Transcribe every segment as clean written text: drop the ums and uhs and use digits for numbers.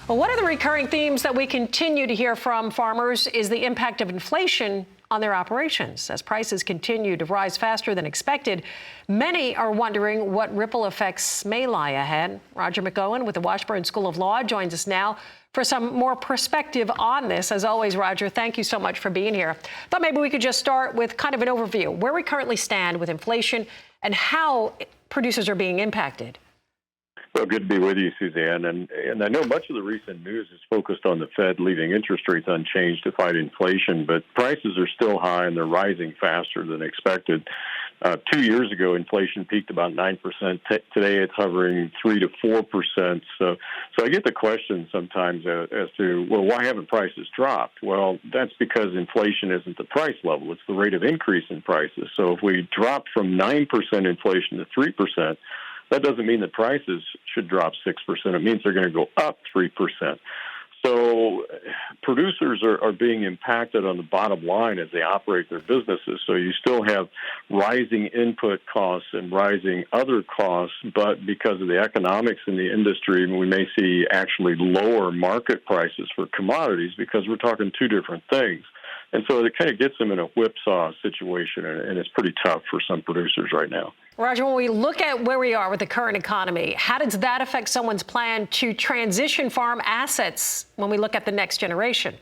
Well, one of the recurring themes that we continue to hear from farmers is the impact of inflation on their operations. As prices continue to rise faster than expected, many are wondering what ripple effects may lie ahead. Roger McEowen with the Washburn School of Law joins us now for some more perspective on this. As always, Roger, thank you so much for being here. Thought maybe we could just start with kind of an overview, where we currently stand with inflation and how producers are being impacted. Well, good to be with you, Suzanne. And I know much of the recent news is focused on the Fed leaving interest rates unchanged to fight inflation, but prices are still high and they're rising faster than expected. 2 years ago, inflation peaked about 9%. Today, it's hovering 3 to 4%. So I get the question sometimes as to, well, why haven't prices dropped? Well, that's because inflation isn't the price level. It's the rate of increase in prices. So if we drop from 9% inflation to 3%, that doesn't mean that prices should drop 6%. It means they're going to go up 3%. So producers are being impacted on the bottom line as they operate their businesses. So you still have rising input costs and rising other costs, but because of the economics in the industry, we may see actually lower market prices for commodities because we're talking two different things. And so it kind of gets them in a whipsaw situation, and it's pretty tough for some producers right now. Roger, when we look at where we are with the current economy, how does that affect someone's plan to transition farm assets when we look at the next generation?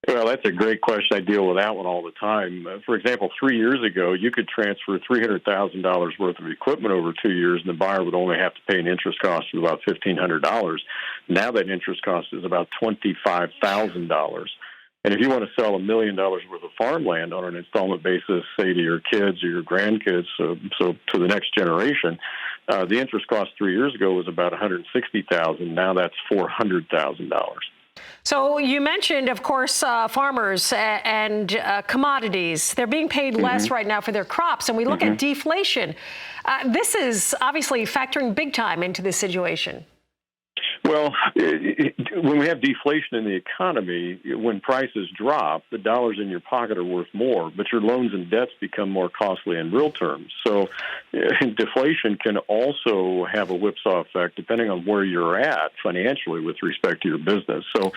Well, that's a great question. I deal with that one all the time. For example, 3 years ago, you could transfer $300,000 worth of equipment over 2 years, and the buyer would only have to pay an interest cost of about $1,500. Now that interest cost is about $25,000. And if you want to sell $1 million worth of farmland on an installment basis, say to your kids or your grandkids, so to the next generation, the interest cost 3 years ago was about $160,000. Now that's $400,000. So you mentioned, of course, farmers and commodities. They're being paid less right now for their crops. And we look at deflation. This is obviously factoring big time into this situation. Well, when we have deflation in the economy, when prices drop, the dollars in your pocket are worth more, but your loans and debts become more costly in real terms. So deflation can also have a whipsaw effect depending on where you're at financially with respect to your business. So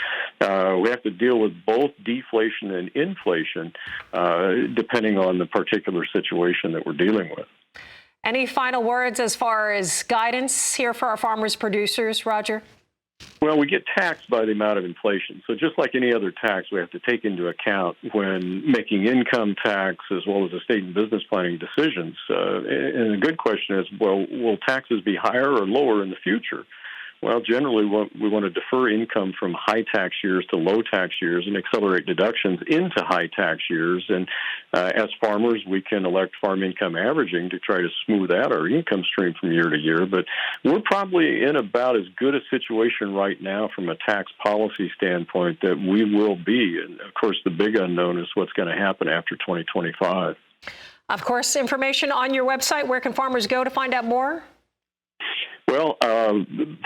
we have to deal with both deflation and inflation depending on the particular situation that we're dealing with. Any final words as far as guidance here for our farmers, producers, Roger? Well, we get taxed by the amount of inflation. So just like any other tax, we have to take into account when making income tax as well as estate and business planning decisions. And the good question is, well, will taxes be higher or lower in the future? Well, generally, we want to defer income from high tax years to low tax years and accelerate deductions into high tax years. And as farmers, we can elect farm income averaging to try to smooth out our income stream from year to year. But we're probably in about as good a situation right now from a tax policy standpoint that we will be. And, of course, the big unknown is what's going to happen after 2025. Of course, information on your website. Where can farmers go to find out more? Well,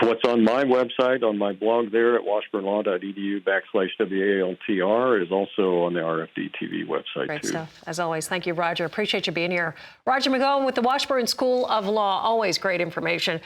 what's on my website, on my blog there at washburnlaw.edu/WALTR is also on the RFD-TV website, Great too. stuff. As always, thank you, Roger. Appreciate you being here. Roger McEowen with the Washburn School of Law. Always great information.